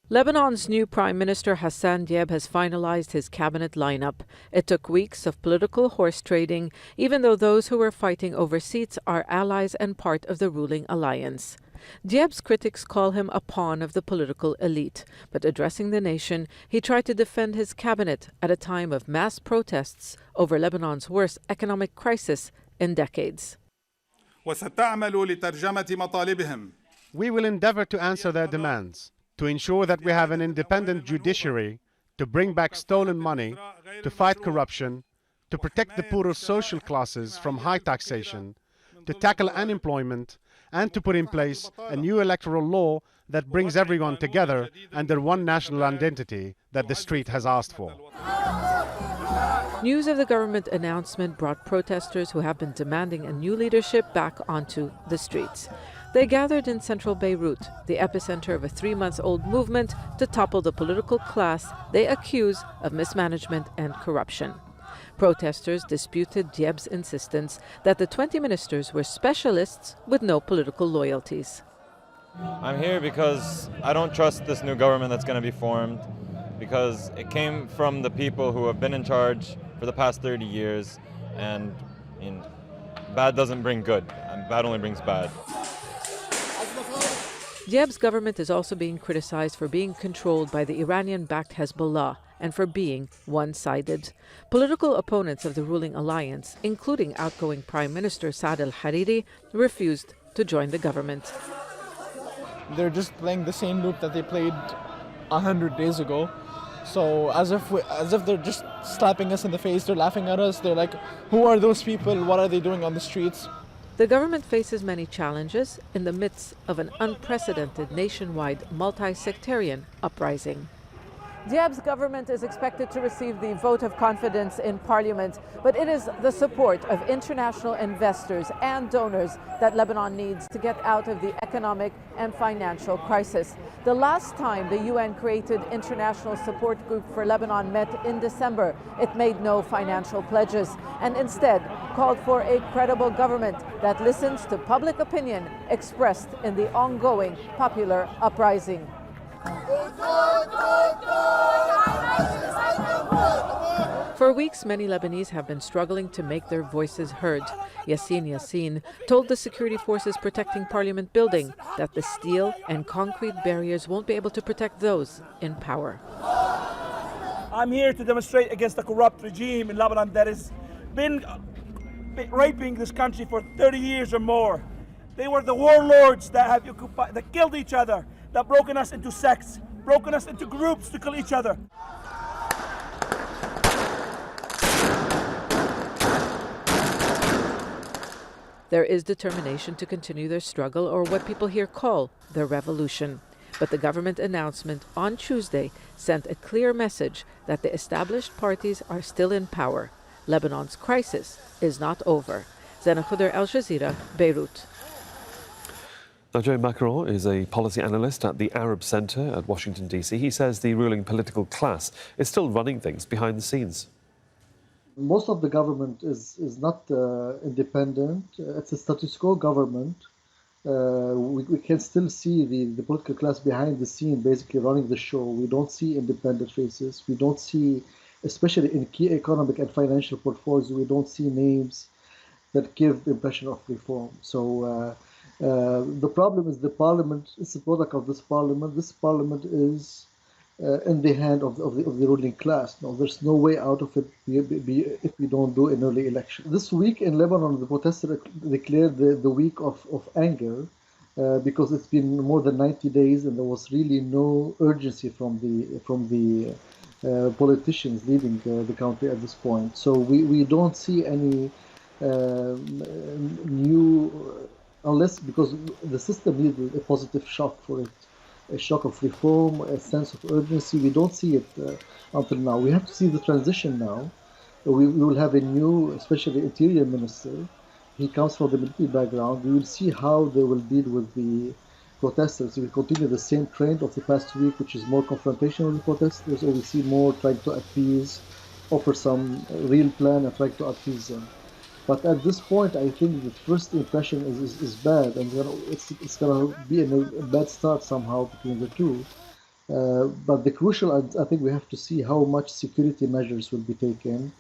Lebanon's new Prime Minister Hassan Diab has finalized his cabinet lineup. It took weeks of political horse trading, even though those who were fighting over seats are allies and part of the ruling alliance. Diab's critics call him a pawn of the political elite, but addressing the nation, he tried to defend his cabinet at a time of mass protests over Lebanon's worst economic crisis in decades. We will endeavor to answer their demands, to ensure that we have an independent judiciary, to bring back stolen money, to fight corruption, to protect the poorer social classes from high taxation, to tackle unemployment, and to put in place a new electoral law that brings everyone together under one national identity that the street has asked for. News of the government announcement brought protesters who have been demanding a new leadership back onto the streets. They gathered in central Beirut, the epicenter of a 3-month-old movement to topple the political class they accuse of mismanagement and corruption. Protesters disputed Diab's insistence that the 20 ministers were specialists with no political loyalties. I'm here because I don't trust this new government that's going to be formed, because it came from the people who have been in charge for the past 30 years, and bad doesn't bring good, and bad only brings bad. Diab's government is also being criticized for being controlled by the Iranian-backed Hezbollah and for being one-sided. Political opponents of the ruling alliance, including outgoing Prime Minister Saad al-Hariri, refused to join the government. They're just playing the same loop that they played 100 days ago. So as if they're just slapping us in the face, they're laughing at us. They're like, who are those people? What are they doing on the streets? The government faces many challenges in the midst of an unprecedented nationwide multi-sectarian uprising. Diab's government is expected to receive the vote of confidence in parliament, but it is the support of international investors and donors that Lebanon needs to get out of the economic and financial crisis. The last time the UN-created International Support Group for Lebanon met in December, it made no financial pledges and instead called for a credible government that listens to public opinion expressed in the ongoing popular uprising. For weeks, many Lebanese have been struggling to make their voices heard. Yassin told the security forces protecting Parliament building that the steel and concrete barriers won't be able to protect those in power. I'm here to demonstrate against the corrupt regime in Lebanon that has been raping this country for 30 years or more. They were the warlords that killed each other, that broken us into sects, broken us into groups to kill each other. There is determination to continue their struggle, or what people here call their revolution. But the government announcement on Tuesday sent a clear message that the established parties are still in power. Lebanon's crisis is not over. Zeina, Khodr, Al Jazeera, Beirut. Now, Joe Macron is a policy analyst at the Arab Center at Washington, D.C. He says the ruling political class is still running things behind the scenes. Most of the government is not independent. It's a status quo government. We can still see the political class behind the scene basically running the show. We don't see independent faces. We don't see, especially in key economic and financial portfolios, we don't see names that give the impression of reform. So the problem is the parliament. It's a product of this parliament. This parliament is in the hand of the ruling class. No, there's no way out of it if we don't do an early election. This week in Lebanon, the protesters declared the week of anger because it's been more than 90 days and there was really no urgency from the politicians leading the country at this point. So we don't see any new, unless because the system needs a positive shock for it. A shock of reform, a sense of urgency. We don't see it until now. We have to see the transition now. We will have a new, especially interior minister. He comes from the military background. We will see how they will deal with the protesters. We will continue the same trend of the past week, which is more confrontational with protesters, or we see more trying to appease, offer some real plan and trying to appease them. But at this point, I think the first impression is bad, and it's going to be a bad start somehow between the two. But the crucial, I think we have to see how much security measures will be taken